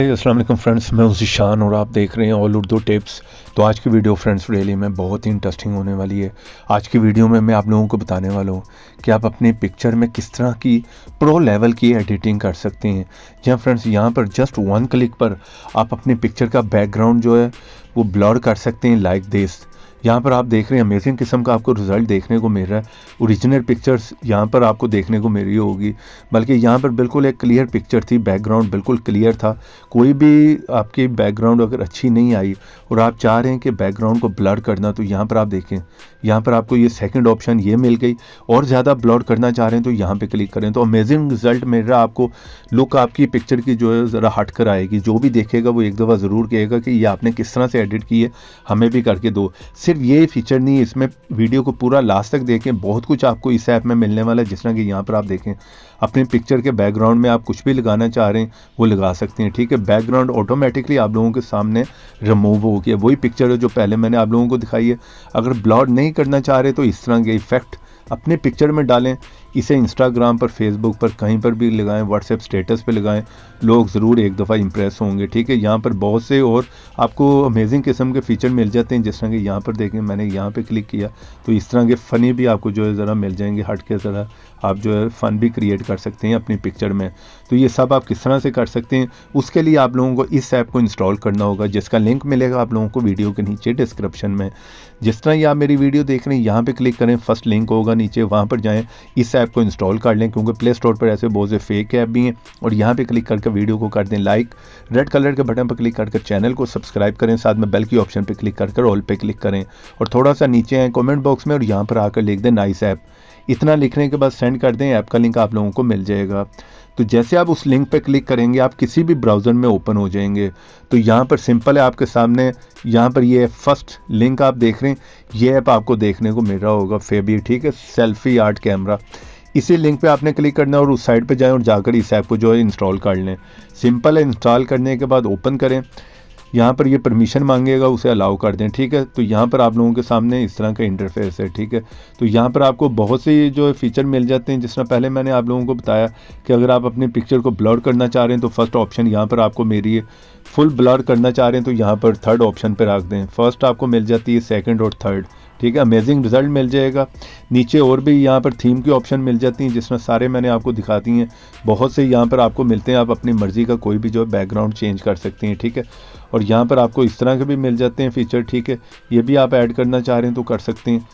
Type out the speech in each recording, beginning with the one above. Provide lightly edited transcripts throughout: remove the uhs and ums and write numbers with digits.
अस्सलाम वालेकुम फ्रेंड्स, मैं हूं ज़ीशान और आप देख रहे हैं ऑल उर्दू टिप्स। तो आज की वीडियो फ्रेंड्स रियली में बहुत ही इंटरेस्टिंग होने वाली है। आज की वीडियो में मैं आप लोगों को बताने वाला हूं कि आप अपने पिक्चर में किस तरह की प्रो लेवल की एडिटिंग कर सकते हैं। जहां फ्रेंड्स यहां पर जस्ट वन क्लिक पर आप अपने पिक्चर का बैकग्राउंड जो है वो ब्लर कर सकते हैं लाइक दिस। यहाँ पर आप देख रहे हैं अमेजिंग किस्म का आपको रिजल्ट देखने को मिल रहा है। ओरिजिनल पिक्चर्स यहाँ पर आपको देखने को मिल रही होगी, बल्कि यहाँ पर बिल्कुल एक क्लियर पिक्चर थी, बैकग्राउंड बिल्कुल क्लियर था। कोई भी आपकी बैकग्राउंड अगर अच्छी नहीं आई और आप चाह रहे हैं कि बैकग्राउंड को ब्लर करना, तो यहाँ पर आप देखें, यहाँ पर आपको ये सेकंड ऑप्शन ये मिल गई। और ज़्यादा ब्लर करना चाह रहे हैं तो यहाँ पे क्लिक करें, तो अमेजिंग रिजल्ट मिल रहा है आपको। लुक आपकी पिक्चर की जो है ज़रा हट कर आएगी। जो भी देखेगा वो एक दफ़ा ज़रूर कहेगा कि ये आपने किस तरह से एडिट की है, हमें भी करके दो। सिर्फ ये फीचर नहीं है इसमें, वीडियो को पूरा लास्ट तक देखें, बहुत कुछ आपको इस ऐप में मिलने वाला है। जिस तरह कि यहाँ पर आप देखें, अपने पिक्चर के बैकग्राउंड में आप कुछ भी लगाना चाह रहे हैं वो लगा सकते हैं, ठीक है। बैकग्राउंड ऑटोमेटिकली आप लोगों के सामने रिमूव हो गया। वही पिक्चर है जो पहले मैंने आप लोगों को दिखाई है। अगर ब्लर नहीं करना चाह रहे तो इस तरह के इफेक्ट अपने पिक्चर में डालें। इसे इंस्टाग्राम पर, फेसबुक पर, कहीं पर भी लगाएं, व्हाट्सएप स्टेटस पे लगाएं, लोग ज़रूर एक दफ़ा इंप्रेस होंगे, ठीक है। यहाँ पर बहुत से और आपको अमेजिंग किस्म के फीचर मिल जाते हैं। जिस तरह कि यहाँ पर देखें, मैंने यहाँ पे क्लिक किया तो इस तरह के फ़नी भी आपको जो है ज़रा मिल जाएंगे, हट के ज़रा आप जो है फ़न भी क्रिएट कर सकते हैं अपनी पिक्चर में। तो ये सब आप किस तरह से कर सकते हैं, उसके लिए आप लोगों को इस ऐप को इंस्टॉल करना होगा, जिसका लिंक मिलेगा आप लोगों को वीडियो के नीचे डिस्क्रिप्शन में। जिस तरह ये आप मेरी वीडियो देख रहे हैं, यहाँ पे क्लिक करें, फर्स्ट लिंक होगा नीचे, वहाँ पर जाएं, इस ऐप को इंस्टॉल कर लें, क्योंकि प्ले स्टोर पर ऐसे बहुत से फेक ऐप भी हैं। और यहाँ पे क्लिक करके वीडियो को कर दें लाइक, रेड कलर के बटन पर क्लिक करके चैनल को सब्सक्राइब करें, साथ में बेल की ऑप्शन पर क्लिक कर ऑल पे क्लिक करें, और थोड़ा सा नीचे आए कमेंट बॉक्स में और यहाँ पर आकर लिख दें नाइस ऐप। इतना लिखने के बाद सेंड कर दें, ऐप का लिंक आप लोगों को मिल जाएगा। तो जैसे आप उस लिंक पे क्लिक करेंगे, आप किसी भी ब्राउज़र में ओपन हो जाएंगे। तो यहाँ पर सिंपल है आपके सामने, यहाँ पर ये फर्स्ट लिंक आप देख रहे हैं, ये ऐप आपको देखने को मिल रहा होगा, फेबी, ठीक है, सेल्फी आर्ट कैमरा। इसी लिंक पे आपने क्लिक करना है और उस साइड पे जाएं और जाकर इस ऐप को जो है इंस्टॉल कर लें। सिंपल है, इंस्टॉल करने के बाद ओपन करें। यहाँ पर ये परमिशन मांगेगा, उसे अलाउ कर दें, ठीक है। तो यहाँ पर आप लोगों के सामने इस तरह का इंटरफेस है, ठीक है। तो यहाँ पर आपको बहुत से जो फीचर मिल जाते हैं। जिस तरह पहले मैंने आप लोगों को बताया कि अगर आप अपनी पिक्चर को ब्लर करना चाह रहे हैं तो फर्स्ट ऑप्शन यहाँ पर आपको मेरी है। फुल ब्लर करना चाह रहे हैं तो यहाँ पर थर्ड ऑप्शन पर रख दें। फर्स्ट आपको मिल जाती है, सेकंड और थर्ड, ठीक है। अमेजिंग रिजल्ट मिल जाएगा। नीचे और भी यहाँ पर थीम की ऑप्शन मिल जाती हैं, जिसमें सारे मैंने आपको दिखाती हैं। बहुत से यहाँ पर आपको मिलते हैं, आप अपनी मर्ज़ी का कोई भी जो है बैकग्राउंड चेंज कर सकते हैं, ठीक है। और यहाँ पर आपको इस तरह के भी मिल जाते हैं फीचर, ठीक है। ये भी आप ऐड करना चाह रहे हैं तो कर सकते हैं।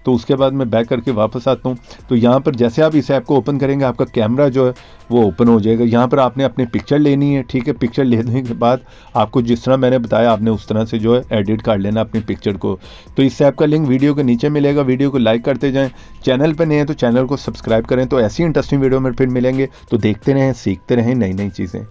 तो उसके बाद मैं बैक करके वापस आता हूँ। तो यहाँ पर जैसे आप इस ऐप को ओपन करेंगे, आपका कैमरा जो है वो ओपन हो जाएगा। यहाँ पर आपने अपनी पिक्चर लेनी है, ठीक है। पिक्चर लेने के बाद आपको जिस तरह मैंने बताया, आपने उस तरह से जो है एडिट कर लेना अपनी पिक्चर को। तो इस ऐप का लिंक वीडियो के नीचे मिलेगा। वीडियो को लाइक करते जाएँ, चैनल पर नए हैं तो चैनल को सब्सक्राइब करें। तो ऐसी इंटरेस्टिंग वीडियो में फिर मिलेंगे। तो देखते रहें, सीखते रहें नई नई चीज़ें।